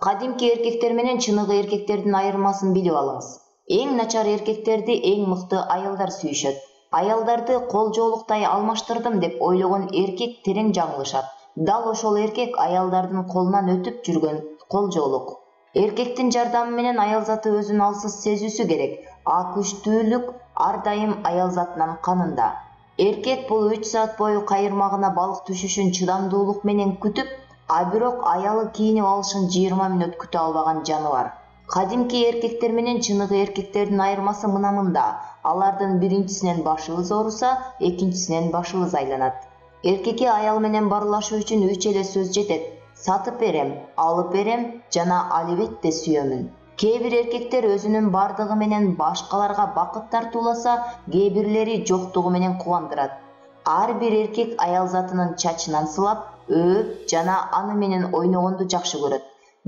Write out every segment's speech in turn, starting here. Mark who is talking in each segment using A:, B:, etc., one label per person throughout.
A: Кадимки эркектер менен чыныгы эркектердин айырмасын билип алыңыз. Эң начар эркектерди эң мыкты аялдар сүйүшөт. Аялдарды колжоолуктай алмаштырдым деп ойлогон эркек терең жаңылышат. Дал ошол эркек аялдардын колунан өтүп жүргөн колжоолук. Эркектин жардамы менен аял заты өзүн алсыз сезүүсү керек. А күчтүүлүк ар дайым аял затынын канында. Эркек бул 3 саат бою кайырмагына балык түшүшүн чыдамдуулук менен күтүп, а бирок аялы кийинип алышын 20 мүнөт күтө албаган жаныбар. Кадимки эркектер менен чыныгы эркектердин айырмасы мында. Алардын биринчисинен башыбыз ооруса, экинчисинен башыбыз айланат. Эркекке аял менен барлашуу үчүн 3 эле сөз жетет. Сатып берем, алып берем жана албетте сүйөмүн. Кээ бир эркектер өзүнүн бардыгы менен башкаларга бакыт тартууласа, кээ бирлери жоктугу менен кубандырат. Ар бир эркек аял затынын чачынан сылап, өөп жана аны менен ойногонду жакшы көрөт.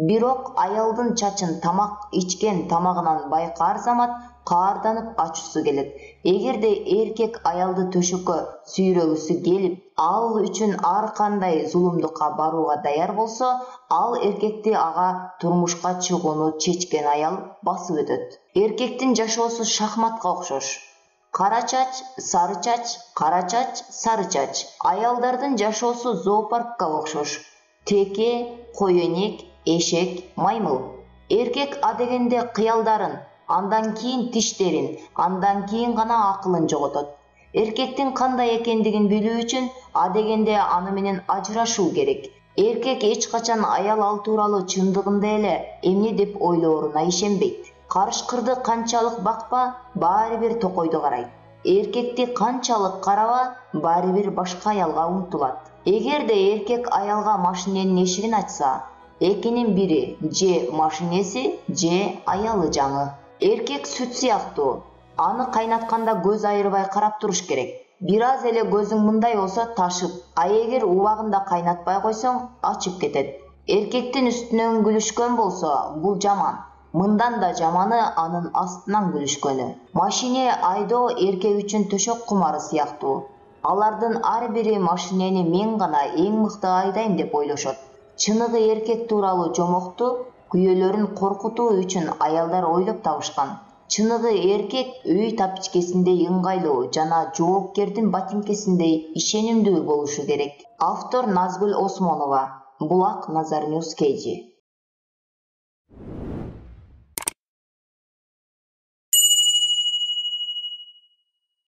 A: Бирок аялдын чачын тамак ичкен тамагынан байкаар замат каарданып ачуусу келет. Эгерде эркек аялды төшөккө сүйрөгүсү келип, ал үчүн ар кандай зулумдукка барууга даяр болсо, ал эркекти ага турмушка чыгууну чечкен аял басып өтөт. Эркектин жашоосу шахматка окшош. Кара чач, сары чач, кара чач, сары чач. Аялдардын жашоосу зоопаркка окшош. Теке, койөнек, эшек, маймыл. Эркек адегенде кыялдарын, андан кийин тиштерин, андан кийин гана акылын жоготот. Эркектин кандай экендигин билүү үчүн адегенде аны менен ажырашуу керек. Эркек эч качан аял ал тууралуу чындыгында эле эмне деп ойлооруна ишенбейт. Карышкырды канчалык бакпа, баары бир токойду карайт. Эркекти канчалык караба, баары бир башка аялга умтулат. Эгерде эркек аялга машиненин эшигин ачса, экинин бири же машинеси, же аялы жаңы. Эркек сүт сыяктуу. Аны кайнатканда көз айырбай карап туруш керек. Бир аз эле көзүң мындай болсо ташып, а эгер убагында кайнатпай койсоң, ачып кетет. Эркектин үстүнөн күлүшкөн болсо, бул жаман. Мындан да жаманы анын астынан күлүшкөнү. Машине айдоо эркек үчүн төшөк кумары сыяктуу. Алардын ар бири машинени мен гана эң мыкты айдайм деп ойлошот. Чыныгы эркек тууралуу жомокту күйөөлөрүн коркутуу үчүн аялдар ойлоп табышкан. Чыныгы эркек үй тапичкесиндей ыңгайлуу жана жоопкердин ботинкесиндей ишенимдүү болушу керек. Автор Назгүл Осмонова. Булак Назар Ньюс KG.